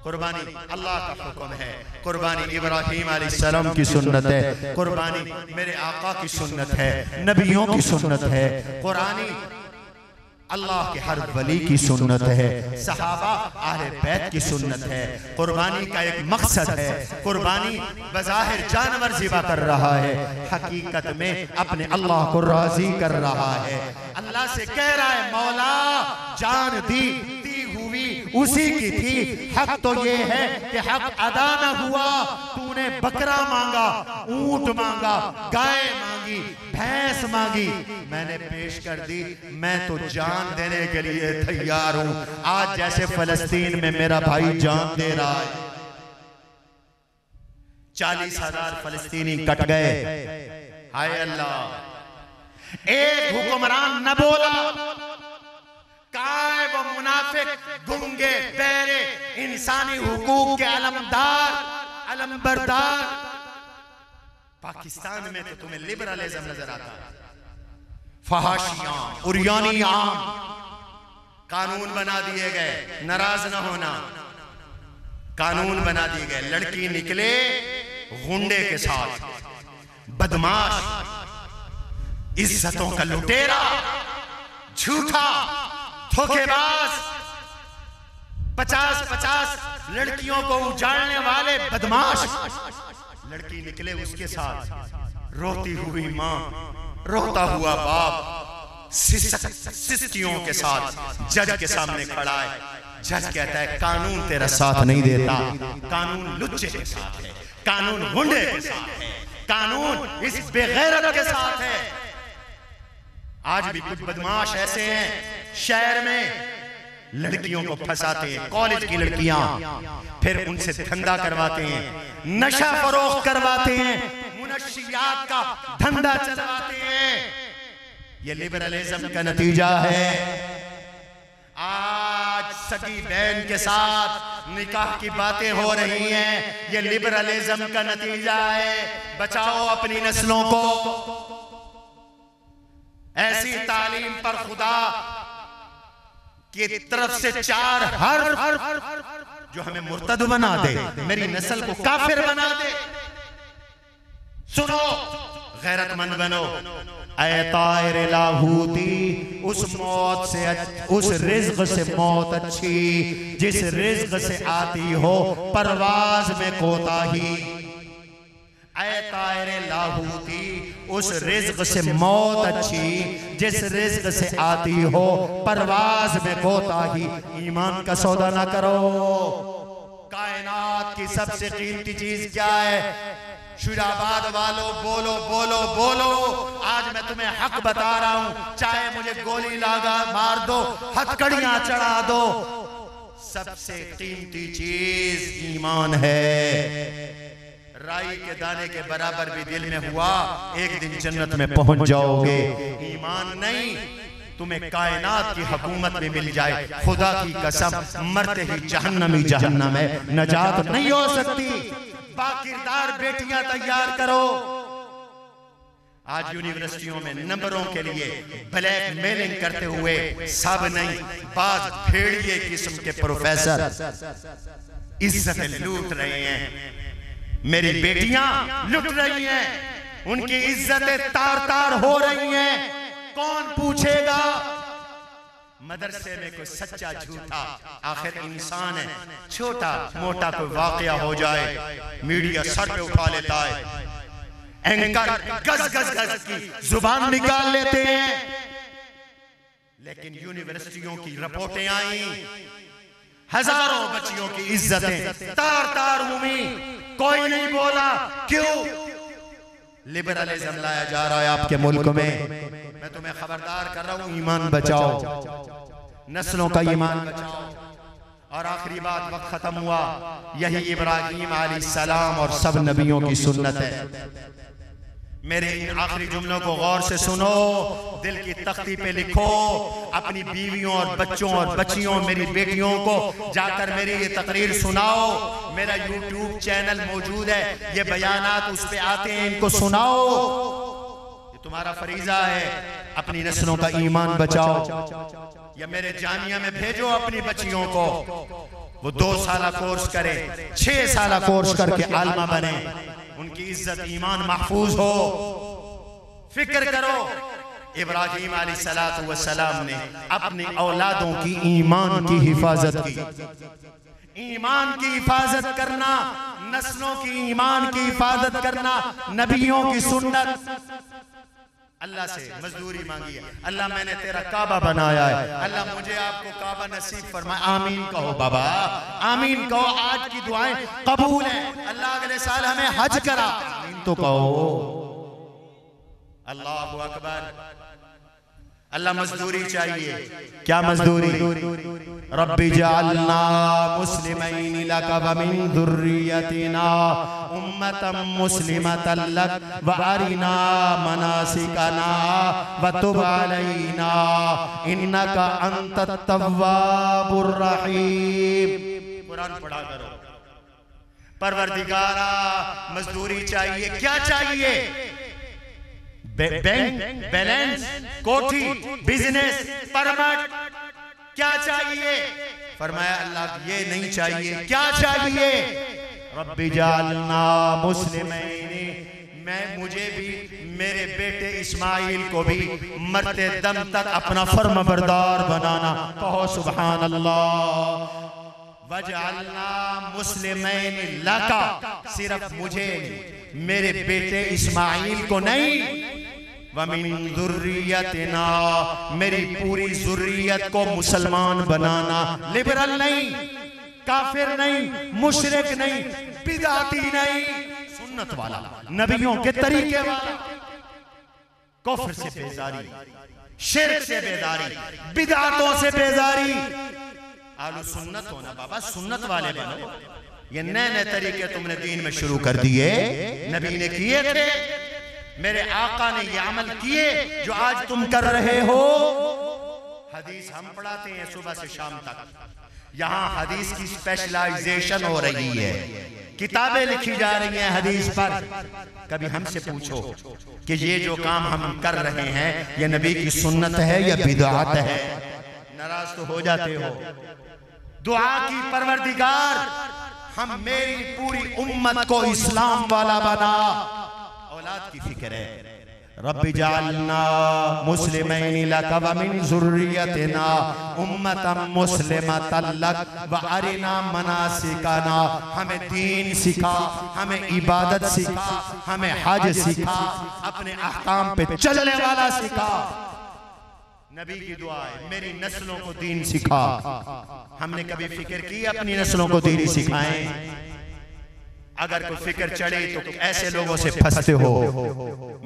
कुर्बानी अल्लाह का हुक्म है, कुर्बानी इब्राहीम अलैहिस्सलाम की सुन्नत है, कुर्बानी मेरे आका की सुन्नत है, नबियों की सुन्नत है, कुरानी अल्लाह के हर वली की सुन्नत है, सहाबा अहले बैत की सुन्नत है। कुर्बानी का एक मकसद है, कुर्बानी बज़ाहिर जानवर ज़िबा कर रहा है, हकीकत में अपने अल्लाह को राजी कर रहा है। अल्लाह से कह रहा है मौला जान दी हुई उसी की थी, हक तो ये है कि हक अदा न हुआ। तूने बकरा मांगा, ऊंट मांगा, गाय मांगी, भैंस मांगी, मैंने पेश कर दी। मैं तो जान देने के लिए तैयार हूं। आज जैसे फलस्तीन में मेरा भाई जान दे रहा है, 40,000 फलस्तीनी कट गए। हाय अल्लाह, एक हुक्मरान न बोला, काय वो मुनाफिक, गुंगे, बहरे, इंसानी हुकूक के अलमबरदार। पाकिस्तान में तो तुम्हें लिबरलिज्म नजर आता है, फहाशियां, उरियानी आम, कानून बना दिए गए, नाराज ना होना, कानून बना दिए गए। लड़की निकले गुंडे के साथ, बदमाश, इज्जतों का लुटेरा, झूठा, धोखेबाज, 50-50 लड़कियों को उजाड़ने वाले बदमाश। लड़की निकले उसके साथ, रोती हुई माँ, रोता हुआ बाप, सिस्टियों के साथ जज के सामने खड़ा है। जज कहता है कानून तेरा साथ नहीं देता, कानून लुच्चे के साथ है, कानून गुंडे के साथ है, कानून इस बेगैरत के साथ है। आज भी कुछ बदमाश ऐसे हैं शहर में लड़कियों को फंसाते हैं, कॉलेज की लड़कियां, फिर उनसे धंधा करवाते हैं, नशा फरोख्त करवाते हैं, मुनशियात का धंधा चलवाते हैं। ये लिबरलिज्म का नतीजा है। आज सगी बहन के साथ निकाह की बातें हो रही हैं, ये लिबरलिज्म का नतीजा है। बचाओ अपनी नस्लों को। ऐसी तालीम पर खुदा की तरफ से चार हर जो हमें मुर्तद बना दे, मेरी नस्ल को काफिर बना दे। सुनो, गैरतमंद बनो। ऐ तायर लाहूती, उस मौत से, उस रिज़्क़ से मौत अच्छी जिस रिज़्क़ से आती हो परवाज में कोताही। ऐ तायर लाहूती, उस रिज़्क़ से मौत अच्छी जिस रिज़्क़ से आती हो परवाज में कोताही। ईमान का सौदा ना करो। कायनात की सबसे कीमती चीज क्या है? शुराबाद वालों, बोलो बोलो बोलो। आज मैं तुम्हें हक बता रहा हूं, चाहे मुझे गोली लगा मार दो, हथकड़ियां चढ़ा दो, सबसे कीमती चीज ईमान है। राई के दाने के बराबर भी दिल में हुआ, एक दिन जन्नत में पहुंच जाओगे। ईमान नहीं, तुम्हें कायनात की हुकूमत में मिल जाए, खुदा की कसम मरते ही जहन्नम ही जहन्नम है, नजात नहीं हो सकती। बाकिरदार बेटियां तैयार करो। आज यूनिवर्सिटियों में नंबरों के लिए ब्लैक मेलिंग करते हुए सब नहीं, बाज भेड़िए किस्म के प्रोफेसर इज्जतें लूट रहे हैं। मेरी बेटियां लुट रही हैं, उनकी इज्जतें तार तार हो रही हैं। कौन पूछेगा? मदरसे में कोई सच्चा झूठा, आखिर इंसान है, छोटा मोटा कोई वाकया हो जाए, मीडिया सर पे उठा लेता है, एंकर गज गज गज की जुबान निकाल लेते हैं। लेकिन यूनिवर्सिटियों की रिपोर्टें आई, हजारों बच्चियों की इज्जतें तार तार हुई, कोई नहीं बोला। क्यों? लिबरलिज्म लाया जा रहा है आपके मुल्क में। मैं तुम्हें खबरदार कर रहा हूं, ईमान बचाओ, नस्लों का ईमान बचाओ। और आखिरी बात, वक्त खत्म हुआ, यही इब्राहीम अलैहिस्सलाम और सब नबियों की सुन्नत है। मेरे इन आखिरी जुमलों को गौर से सुनो, दिल की तख्ती पे लिखो, अपनी बीवियों और बच्चों और बच्चियों, मेरी बेटियों को जाकर मेरी ये तकरीर सुनाओ। मेरा YouTube चैनल मौजूद है, ये बयानात उस पे आते हैं, इनको सुनाओ। ये तुम्हारा फरीजा है, अपनी नस्लों का ईमान बचाओ। या मेरे जामिया में भेजो अपनी बच्चियों को, वो 2 साल कोर्स करे, 6 साल कोर्स करके आलिमा बने, उनकी इज्जत ईमान महफूज हो। फिक्र करो, इब्राहीम अलैहिस्सलातु वस्सलाम ने अपनी औलादों की ईमान की हिफाजत की। ईमान की हिफाजत करना, नस्लों की ईमान की हिफाजत करना, नबियों की सुन्नत। अल्लाह से मजदूरी मांगी है, अल्लाह मैंने तेरा काबा बनाया है, अल्लाह मुझे आपको काबा नसीब फरमाए। आमीन कहो बाबा, आमीन कहो। आज की दुआएं कबूल है। अल्लाह अगले साल हमें हज करा, आमीन तो कहो। अल्लाहु अकबर। अल्लाह मजदूरी चाहिए। क्या मजदूरी? रब्बी जअलना मुस्लिमैन लक व मिन ज़ुर्रियतिना उम्मतम मुस्लिमतन लक व अरिना मनासिकना व तुब अलैना इन्नका अंतत तव्वाबुर रहीम। कुरान पढ़ा करो। परवरदिगारा, मजदूरी चाहिए। क्या चाहिए? बैंक बैलेंस, कोठी, बिजनेस, परमिट, क्या चाहिए? फरमाया अल्लाह ये नहीं चाहिए। क्या चाहिए? रब्बी जालना मुस्लिमैन, मैं मुझे भी मेरे बेटे इस्माइल को भी मरते दम तक अपना फर्माबरदार बनाना। कहो सुभान अल्लाह। वजअलना मुस्लिमैन लका, सिर्फ मुझे मेरे बेटे इस्माइल को नहीं, वमिन ज़ुर्रियतिना, मेरी पूरी ज़ुर्रियत को मुसलमान बनाना। लिबरल नहीं, काफिर नहीं, मुशरिक नहीं, बिदअती नहीं, सुन्नत वाला, नबियों के तरीके वाला। कुफ्र से बेजारी, शिर्क से बेदारी, बिदातों से बेदारी। आलू सुन्नत हो ना बाबा, सुन्नत वाले बनो। ये नए नए तरीके तुमने दीन में शुरू कर दिए, नबी ने किए थे, मेरे आका ने ये अमल किए जो आज तुम कर रहे हो। हदीस हम पढ़ाते हैं सुबह से शाम तक, यहाँ हदीस की स्पेशलाइजेशन हो रही है, किताबें लिखी जा रही हैं हदीस पर। कभी हमसे पूछो कि ये जो काम हम कर रहे हैं ये नबी की सुन्नत है या बिदअत है, नाराज तो हो जाते हो। दुआ की परवरदिगार, हम मेरी पूरी उम्मत को इस्लाम वाला बना। औलाद की फिक्र है, रब्बी जालना मुस्लिमैन लक व मिन ज़ुर्रियतिना उम्मतम मुस्लिमतन लक व अरिना मनासिकना। हमें दीन सिखा, हमें इबादत सिखा, हमें हज सिखा, अपने अहकाम पे चलने वाला सिखा। नबी की दुआ है, मेरी नस्लों को दीन सिखा। हमने कभी फिक्र की अपनी नस्लों को दीन सिखाएं? अगर कोई फिक्र चढ़े तो ऐसे लोगों से फंसते हो,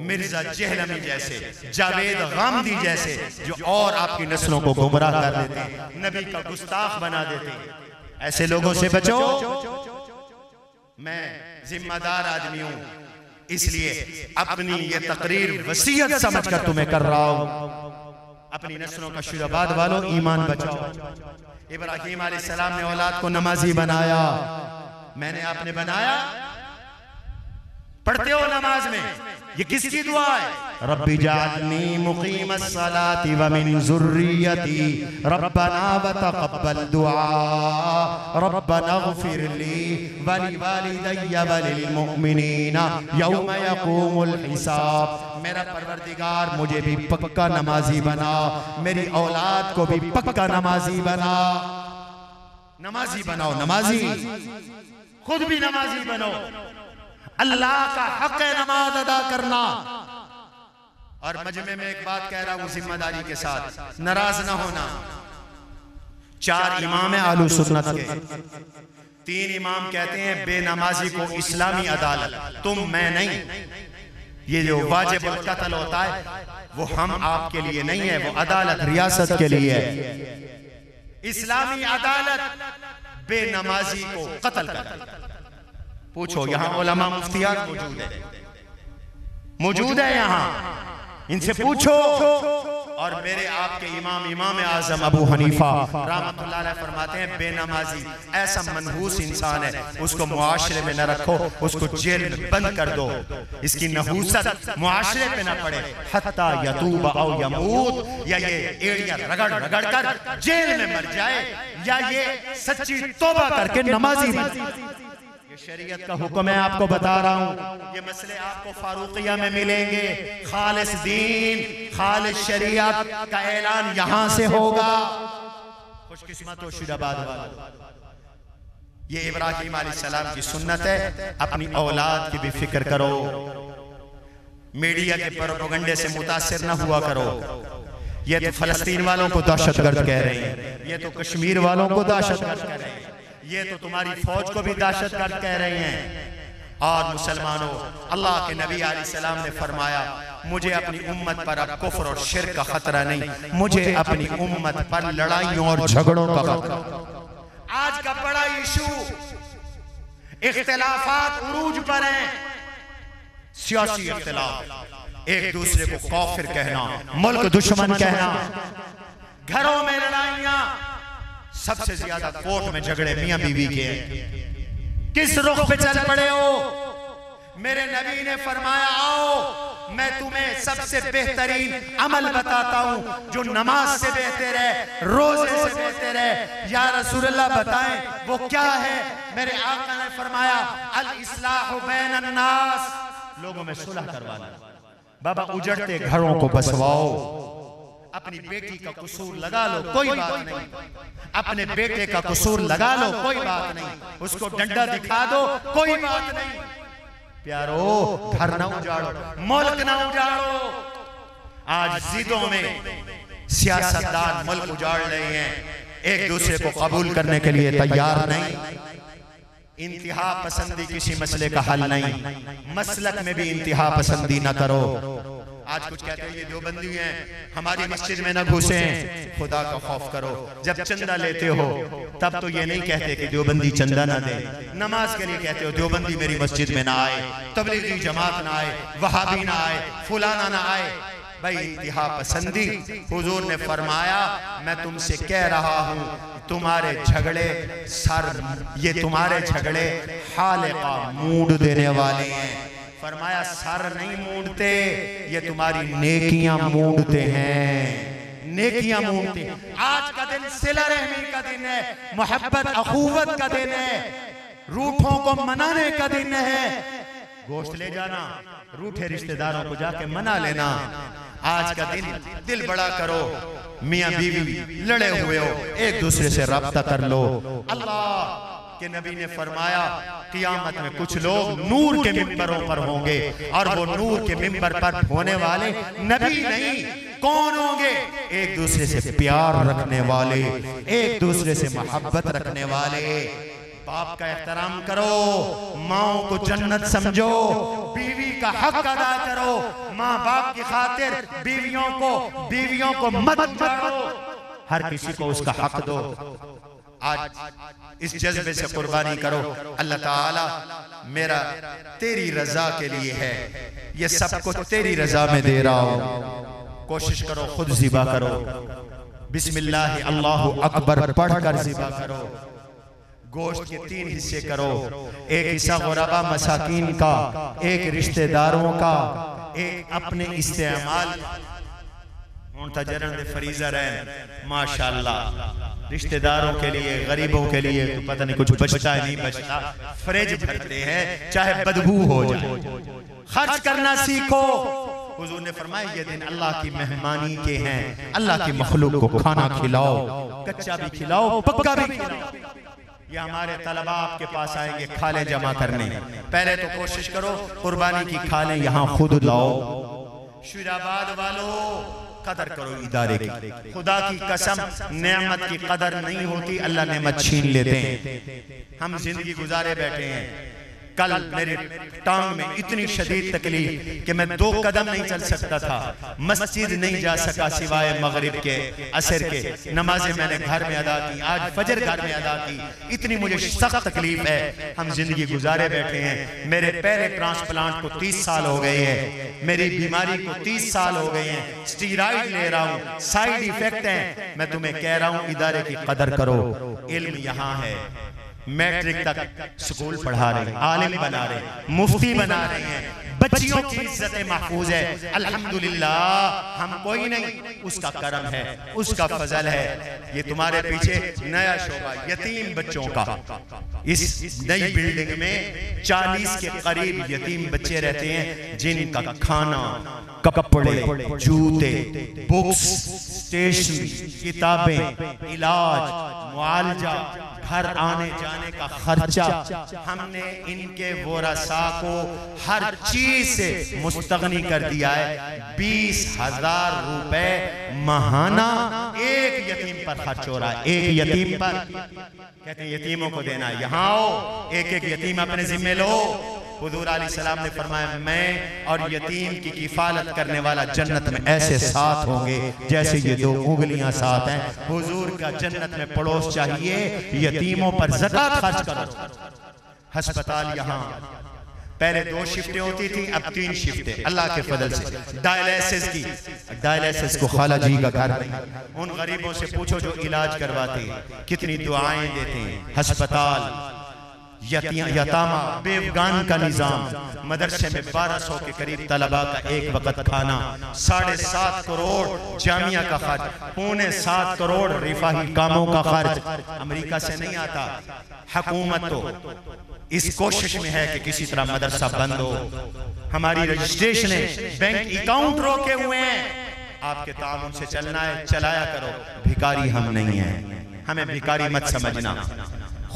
मिर्जा जहलमी जैसे, जावेद गामदी जैसे, जो और आपकी नस्लों को गुमराह कर देते हैं, नबी का गुस्ताख बना देते हैं। ऐसे लोगों से बचो। मैं जिम्मेदार आदमी हूं, इसलिए अपनी ये तकरीर वसीयत समझकर तुम्हें कर रहा हूं। अपनी नस्लों का शुराबाद वालों, ईमान बचाओ। इब्राहीम अलैहिस्सलाम ने औलाद को नमाजी बनाया, मैंने आपने बनाया। पढ़ते हो नमाज में, ये किसकी दुआ है? रब्बी जालनी मुकीमस सलाती व मिन ज़ुर्रियती रब्बना व तक़ब्बल दुआ रब्बना इग़फिर ली व लिवालिदैया व लिलमुमिनीना यौम यक़ूमुल हिसाब। मेरा परवरदिगार मुझे भी पक्का नमाजी बना, मेरी औलाद को भी पक्का नमाजी बना। नमाजी बनाओ, नमाजी, खुद भी नमाजी बनो। अल्लाह का हक है नमाज अदा करना। और मजमे में एक बात कह रहा हूं जिम्मेदारी के साथ, नाराज ना होना। 4 इमाम है आलू सुन्नत के, 3 इमाम कहते हैं बेनमाजी को इस्लामी अदालत, तुम मैं नहीं। ये जो वाजिबुल कत्ल होता है वो हम आपके लिए नहीं है, वो अदालत रियासत के लिए है। इस्लामी अदालत बेनमाजी को कत्ल कर। पूछो, यहाँ उलमा मुफ्तियात मौजूद है यहाँ, इनसे पूछो। और मेरे आपके इमाम आज़म अबू हनीफा रहमतुल्लाह अलैह फरमाते हैं बेनमाजी ऐसा मनहूस इंसान है, उसको मुआशरे में न रखो, उसको जेल में बंद कर दो। इसकी नहूसत मुआशरे पे न पड़े, हत्ता यतूब औ यमूत, या ये एड़ियां रगड़ रगड़ कर जेल में मर जाए, या ये सच्ची तौबा करके नमाजी बने। शरीयत का हुक्म है, आपको बता रहा हूँ। ये मसले आपको फारूकिया में मिलेंगे। खालिस दीन, खालिस शरीयत का ऐलान यहाँ से होगा। खुशकिस्मत हो शुराबाद वाला। ये इब्राहीम अलैहिस्सलाम की सुन्नत है। अपनी औलाद की भी फिक्र करो, मीडिया के प्रोपेगेंडे से मुतासिर न हुआ करो। ये तो फलस्तीन वालों को दहशतगर्द कह रहे हैं, ये तो कश्मीर वालों को दहशतगर्द कह रहे हैं, ये तो तुम्हारी फौज को भी दहशतगर्द कह रहे हैं। और मुसलमानों, अल्लाह के नबी अलैहिस्सलाम ने फरमाया, मुझे अपनी उम्मत पर अब कुफ्र और शिर्क का खतरा नहीं, मुझे अपनी उम्मत पर लड़ाइयों और झगड़ों का खतरा। आज का बड़ा इशू इख्तिलाफात उरूज पर हैं, सियासी इख्तिलाफ, एक दूसरे को काफिर कहना, मुल्क दुश्मन कहना, घरों में लड़ाइयां, सबसे ज्यादा कोर्ट में झगड़े मियां बीवी के हैं। किस रुख पे चल पड़े हो? मेरे नबी ने फरमाया, आओ मैं तुम्हें सबसे बेहतरीन अमल बताता हूं जो नमाज से बेहतर है, रोजे से बेहतर है। या रसूलुल्लाह बताएं वो क्या है? मेरे आका ने फरमाया, अल इस्लाहु बैनन नास, लोगों में सुलह करवाना। बाबा उजड़ते घरों को बसवाओ। अपनी बेटी का कसूर लगा लो, कोई बात नहीं। अपने बेटे का कसूर लगा लो, कोई बात नहीं। उसको डंडा दिखा दो, कोई बात नहीं। प्यारो, घर ना उजाड़ो, मुल्क ना उजाड़ो। आज जिदों में सियासतदान मुल्क उजाड़ रहे हैं, एक दूसरे को कबूल करने के लिए तैयार नहीं। इंतहा पसंदी किसी मसले का हल नहीं, मसलक में भी इंतहा पसंदी न करो। आज कुछ कहते हैं ये देवबंदी हैं, हमारी मस्जिद में ना घुसे। खुदा का खौफ करो, जब चंदा लेते हो तब तो ये नहीं कहते कि देवबंदी चंदा ना दे। नमाज के लिए कहते हो देवबंदी मेरी मस्जिद में ना आए, तबलीगी जमात ना आए, वहाबी ना आए, फुलाना ना आए। भाई इंतहा पसंदी। हुजूर ने फरमाया मैं तुमसे कह रहा हूँ तुम्हारे झगड़े ये तुम्हारे झगड़े हालिका मूड देने वाले हैं। फरमाया सर नहीं मूंदते, ये तुम्हारी नेकियां मूंदते हैं, नेकियां मूंदते हैं। आज का दिन सिला रहमी का दिन है, मोहब्बत अखुवत का दिन है, रूठों को मनाने का दिन है। गोश्त ले जाना, रूठे रिश्तेदारों को जाके मना लेना। आज का दिन दिल बड़ा करो, मियां बीवी लड़े हुए हो, एक दूसरे से राब्ता कर लो। अल्लाह के नबी ने फरमाया क़ियामत में कुछ लोग नूर के मिंबरों पर होंगे, और वो नूर के मिंबर पर होने वाले नबी नहीं कौन होंगे? एक दूसरे से प्यार रखने वाले, एक दूसरे से मोहब्बत रखने वाले। बाप का एहतराम करो, माओ को जन्नत समझो, बीवी का हक अदा करो, माँ बाप की खातिर बीवियों को मत मारो, हर किसी को उसका हक दो। आज इस जज्बे से कुर्बानी करो। अल्लाह ताला मेरा तेरी रजा के लिए है, ये सब कुछ तेरी रजा में दे रहा हूँ। कोशिश करो खुद ज़िबा करो, बिस्मिल्लाह अल्लाहु अकबर पढ़कर ज़िबा करो। गोश्त के 3 हिस्से करो, एक हिस्सा गुरबा मसाकीन का, एक रिश्तेदारों का, एक अपने इस्तेमाल। फरीजा रहे माशाल्लाह, रिश्तेदारों के लिए, गरीबों के लिए तो पता नहीं कुछ बचता है नहीं बचता, फ्रिज भरते हैं चाहे बदबू हो जाए। खर्च करना सीखो। हुजूर ने फरमाया ये दिन अल्लाह की मेहमानी के हैं, अल्लाह की मखलूक को खाना खिलाओ, कच्चा भी खिलाओ, पक्का भी खिलाओ। ये हमारे तलबा आपके पास आएंगे खाले जमा करने, पहले तो कोशिश करो कुर्बानी की खाले यहाँ खुद लाओ। शुराबाद वालों कदर करो इदारे की, खुदा की कसम नेमत की कदर नहीं होती, अल्लाह नेमत छीन लेते हैं। हम जिंदगी गुजारे बैठे हैं, कल मेरी टांग में इतनी शदीद तकलीफ कि मैं 2 कदम नहीं चल सकता था, मस्जिद नहीं जा सका सिवाय मगरिब के, असर के। नमाजें मैंने घर में अदा की, आज फजर घर में अदा की, इतनी मुझे सख्त तकलीफ है। हम जिंदगी गुजारे बैठे हैं। मेरे पैर ट्रांसप्लांट को 30 साल हो गए हैं, मेरी बीमारी को 30 साल हो गए हैं, स्टीरॉइड ले रहा हूँ, साइड इफेक्ट हैं। मैं तुम्हें कह रहा हूँ इदारे की कदर करो। इल्म यहाँ है, मैट्रिक तक स्कूल पढ़ा रहे, आलिम बना रहे, मुफ्ती बना रहे हैं, बच्चियों की इज्जत महफूज है। अल्हम्दुलिल्लाह हम कोई नहीं, उसका करम है, उसका फजल है। ये तुम्हारे पीछे नया शोबा यतीम बच्चों का, इस नई बिल्डिंग में 40 के करीब यतीम बच्चे रहते हैं, जिनका खाना, कपड़े, जूते, बुक्स, स्टेशनरी, किताबें, इलाज, मुआलजा, घर आने जाने का खर्चा, हमने इनके वोरसा को हर चीज से मुस्तगनी कर दिया है। 20,000 रुपए महाना एक यतीम पर खर्च हो रहा है, एक यतीम पर। कहते हैं यतीमों को देना, यहाँ आओ, एक एक यतीम अपने जिम्मे लो। हुजूर अलैहिस्सलाम ने फरमाया मैं और यतीम की किफालत करने वाला जन्नत में ऐसे साथ होंगे जैसे ये 2 उंगलियां साथ हैं। हुजूर का जन्नत में पड़ोस चाहिए, यतीमों पर ज़कात खर्च करो। अस्पताल यहाँ पहले 2 शिफ्टें होती थी, अब 3 शिफ्टें अल्लाह के फजल से। डायलिसिस को खाला जी का घर नहीं। उन गरीबों से पूछो जो इलाज करवाते हैं, कितनी दुआएं देते हैं। अस्पताल, यतामा, बेवगान का निजाम, मदरसे में 1200 के करीब तलबा का एक वक्त खाना, 7.5 करोड़ जामिया का खर्च, 7.25 करोड़ रिफाही कामों का खर्च। अमेरिका से नहीं आता। हुकूमत तो इस कोशिश में है कि किसी तरह मदरसा बंद हो। हमारी रजिस्ट्रेशन, बैंक अकाउंट रोके हुए हैं। आपके ताउन से चलना है, चलाया करो। भिखारी हम नहीं हैं, हमें भिखारी मत समझना।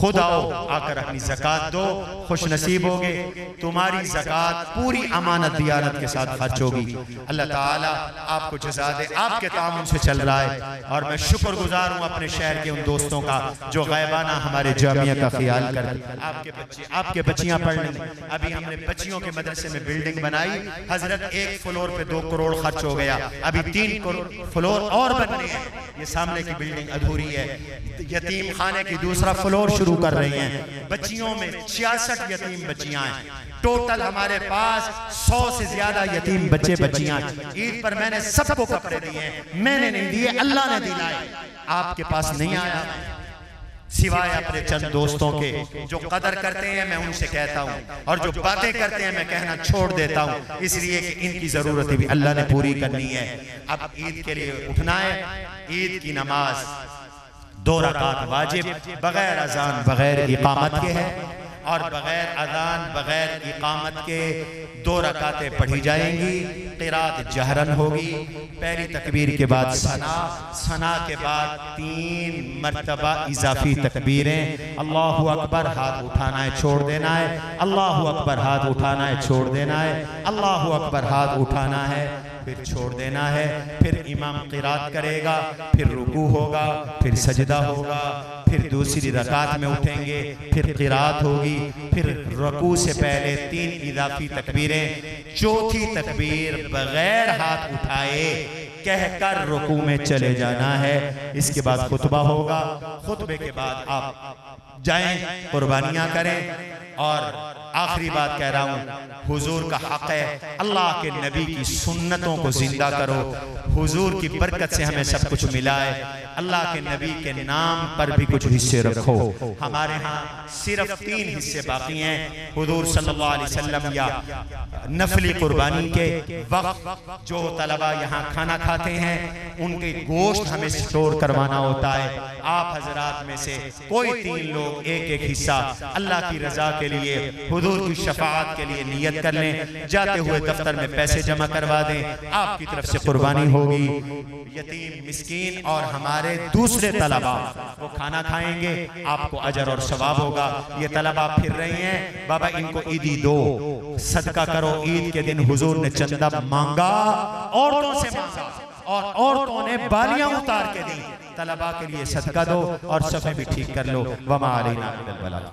खुद आओ, आकर अपनी ज़कात दो, खुश नसीब होगे। तुम्हारी ज़कात पूरी अमानत दियानत के साथ खर्च होगी। अल्लाह ताला आपको जज़ा दे, आपके तामुन से चल रहा है। और मैं शुक्रगुजार हूँ अपने शहर के उन दोस्तों का जो गैबाना हमारे जामिया का ख्याल करते। आपके बच्चे, आपके बच्चियाँ पढ़ रही। अभी हमने बच्चियों के मदरसे में बिल्डिंग बनाई हजरत, 1 फ्लोर पे 2 करोड़ खर्च हो गया, अभी 3 फ्लोर और बनने हैं। ये सामने की बिल्डिंग अधूरी है। यतीम खाने की दूसरा फ्लोर शुरू कर रही हैं। बच्चियों में 66 यतीम बच्चियां हैं। टोटल हमारे पास 100 से ज्यादा यतीम बच्चे बच्चियां हैं। ईद पर मैंने सबको कपड़े दिए हैं, मैंने नहीं दिए, अल्लाह ने दिलाए। आपके पास नहीं आया सिवाय अपने चंद दोस्तों के जो कदर करते हैं, मैं उनसे कहता हूँ, और जो बातें करते हैं मैं कहना छोड़ देता हूँ, इसलिए कि इनकी जरूरत भी अल्लाह ने पूरी करनी है। अब ईद के लिए उठना है। ईद की नमाज 2 रकात वाजिब, बगैर अजान बगैर इकामत के है, और बगैर अजान बगैर इकामत के 2 रकातें पढ़ी जाएंगी। क़िरात जहरन होगी। पहली तकबीर के बाद सना, सना के बाद 3 मरतबा इजाफी तकबीरें। अल्लाहु अकबर, हाथ उठाना है छोड़ देना है। अल्लाहु अकबर, हाथ उठाना है छोड़ देना है। अल्लाहु अकबर, हाथ उठाना है फिर छोड़ देना है। फिर इमाम क़िरात करेगा, फिर रुकू होगा, फिर सजदा होगा, फिर दूसरी रकात में उठेंगे, फिर क़िरात होगी, फिर रुकू से पहले 3 इजाफी तकबीरें। चौथी तकबीर बगैर हाथ उठाए कहकर रुकू में चले जाना है। इसके बाद खुतबा होगा। खुतबे के बाद आप जाएं, कुर्बानियां करें। और आखिरी बात कह रहा हूँ, हुजूर का हक है, अल्लाह के नबी की सुन्नतों को जिंदा करो। हुजूर की बरकत से हमें सब कुछ मिला है। अल्लाह के नबी के नाम पर भी कुछ हिस्से रखो। हमारे यहाँ सिर्फ 3 हिस्से बाकी हैं। हुजूर सल्लल्लाहु अलैहि वसल्लम या नफली कुर्बानी के वक्त जो तलबा यहाँ खाना खाते हैं उनके गोश्त हमें स्टोर करवाना होता है। आप हजरात में से कोई 3 लोग एक हिस्सा अल्लाह की रजा के लिए, हुजूर की शफाअत के लिए नियत कर लें। जाते हुए दफ्तर में पैसे जमा करवा दें। आपकी तरफ से कुर्बानी होगी। यतीम, मिस्कीन और हमारे दूसरे तलबा वो खाना खाएंगे, आपको अजर और सवाब होगा। ये तलबा फिर रहे हैं, बाबा इनको ईदी दो, सदका करो। ईद के दिन हुजूर ने चंदा मांगा, औरतों से मांगा, और औरतों ने बालियां उतार के दी। तलबा के लिए सदका दो और सफे भी ठीक कर लो। वमा अलैना इल्लल बलाग।